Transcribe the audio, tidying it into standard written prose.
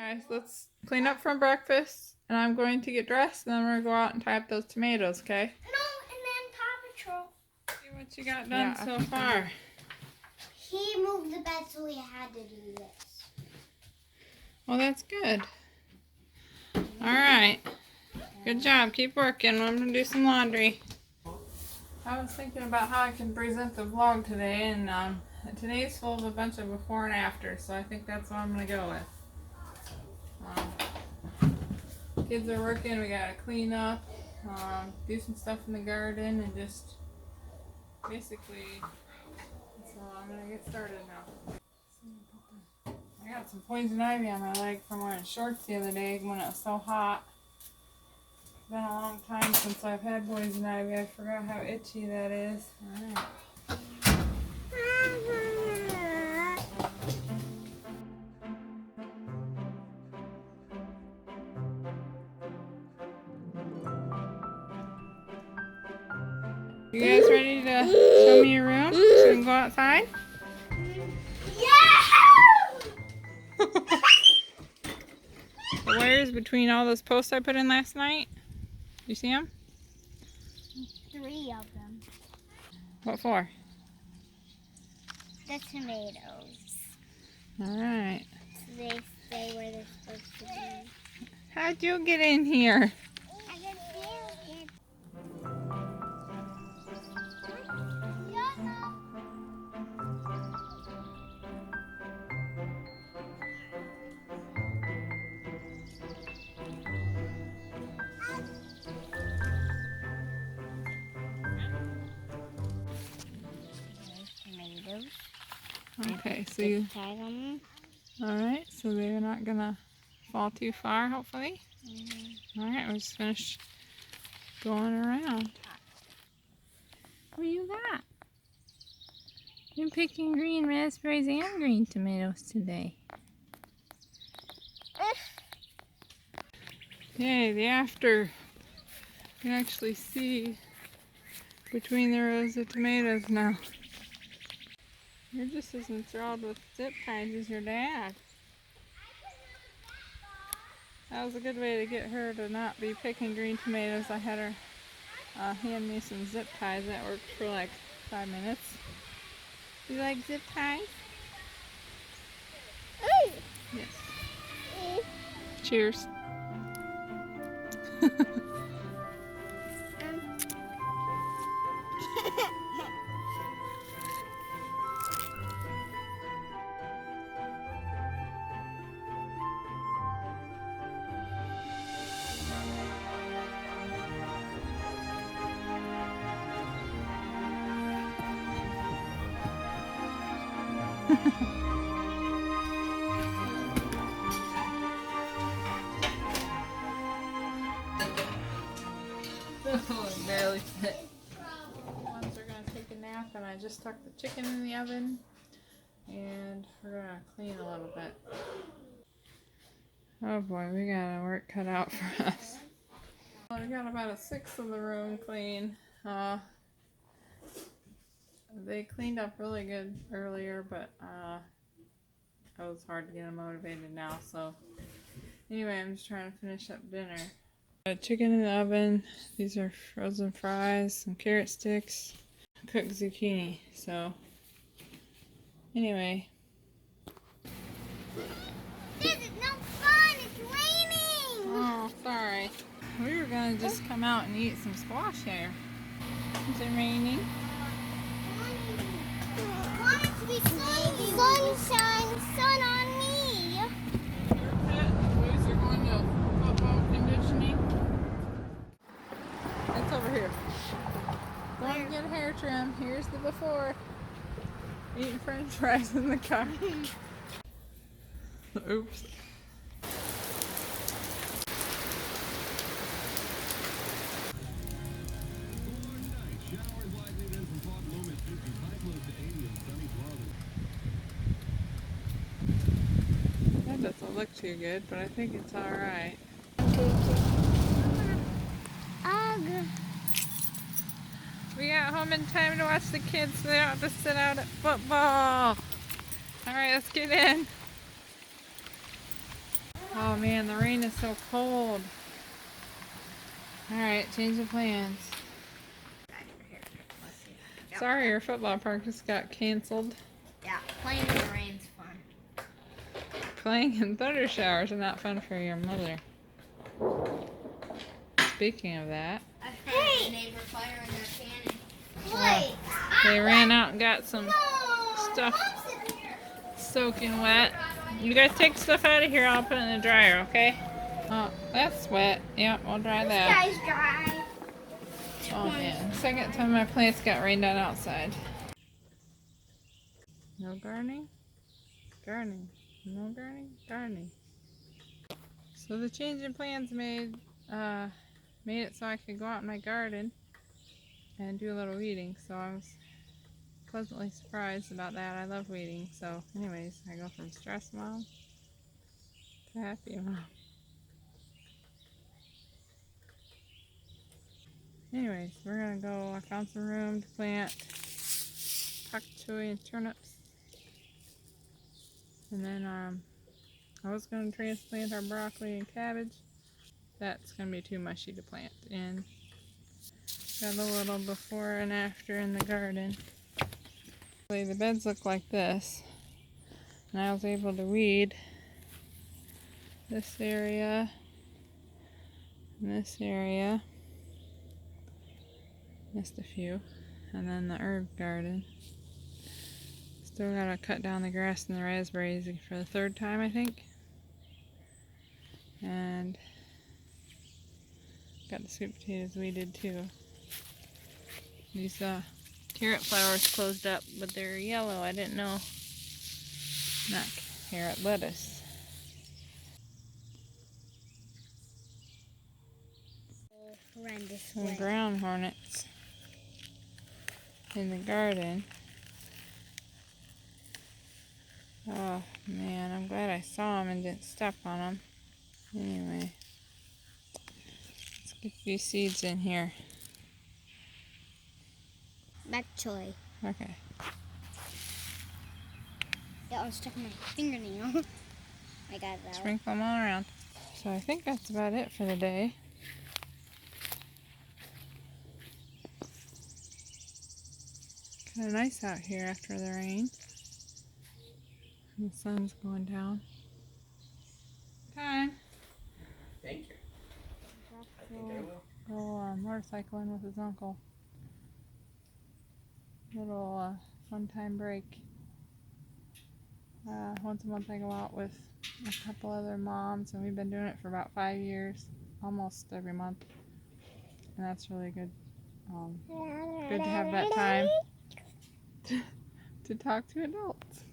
Guys, let's clean up from breakfast, and I'm going to get dressed, and then we're going to go out and tie up those tomatoes, okay? No, and then Paw Patrol. See what you got done so far. He moved the bed, so he had to do this. Well, that's good. Alright. Good job. Keep working. I'm going to do some laundry. I was thinking about how I can present the vlog today, and today's full of a bunch of before and after, so I think that's what I'm going to go with. Kids are working, we gotta clean up, do some stuff in the garden, and just basically, so I'm gonna get started now. I got some poison ivy on my leg from wearing shorts the other day when it was so hot. It's been a long time since I've had poison ivy. I forgot how itchy that is. Alright. You guys ready to show me your room so we can go outside? Yeah! The wires between all those posts I put in last night. You see them? 3 of them. What for? The tomatoes. Alright. So they stay where they're supposed to be. How'd you get in here? I can feel it. Tomatoes. Okay, so you... Tag them. Alright, so they're not gonna fall too far, hopefully. Alright, we'll just finish going around. What do you got? You're picking green raspberries and green tomatoes today. Yay, the after. You can actually see between the rows of tomatoes now. You're just as enthralled with zip ties as your dad. That was a good way to get her to not be picking green tomatoes. I had her hand me some zip ties. That worked for like 5 minutes. You like zip ties? Yes. Cheers. Barely fit. Ones are gonna take a nap, and I just tucked the chicken in the oven, and we're gonna clean a little bit. Oh boy, we got work cut out for us. Well, we got about 1/6 of the room clean. They cleaned up really good earlier, but it was hard to get them motivated now. So anyway, I'm just trying to finish up dinner. Chicken in the oven. These are frozen fries, some carrot sticks, cooked zucchini. So anyway. This is no fun. It's raining. Oh, sorry. We were gonna just come out and eat some squash here. Is it raining? Sunshine, sun on me. Boys are going to football conditioning. It's over here. Going to get a hair trim. Here's the before. Eating french fries in the car. Oops. That doesn't look too good, but I think it's alright. We got home in time to watch the kids so they don't have to sit out at football. Alright, let's get in. Oh man, the rain is so cold. Alright, change of plans. Yep. Sorry, your football practice got canceled. Yeah, playing in the rain's fun. Playing in thunder showers are not fun for your mother. Speaking of that, I've heard a neighbor firing their cannon. Wait. they ran out and got some stuff soaking wet. You guys take stuff out of here, I'll put it in the dryer, okay? Oh, that's wet. Yep, we'll dry that. Guy's dry. Oh man, second time my plants got rained on outside. No gardening? Gardening. No gardening? Gardening. So the change in plans made it so I could go out in my garden and do a little weeding. So I was pleasantly surprised about that. I love weeding. So anyways, I go from stressed mom to happy mom. Anyways, we're gonna go. I found some room to plant pak choi and turnips. And then I was gonna transplant our broccoli and cabbage. That's gonna be too mushy to plant in. Got a little before and after in the garden. The beds look like this. And I was able to weed this area and this area. Missed a few. And then the herb garden. Still gotta cut down the grass and the raspberries for the third time, I think. And got the sweet potatoes weeded too. These carrot flowers closed up, but they're yellow. I didn't know. Not carrot, lettuce. Horrendous Some way. ground hornets in the garden. Oh man, I'm glad I saw them and didn't step on them. Anyway, let's get these seeds in here. Bok choy. Okay. Yeah, I was sticking my fingernail. I got it out. Sprinkle them all around. So I think that's about it for the day. Kind of nice out here after the rain. And the sun's going down. Time. Thank you. I think I will. Go motorcycling with his uncle. Little fun time break. Once a month I go out with a couple other moms, and we've been doing it for about 5 years, almost every month, and that's really good. Good to have that time to talk to adults.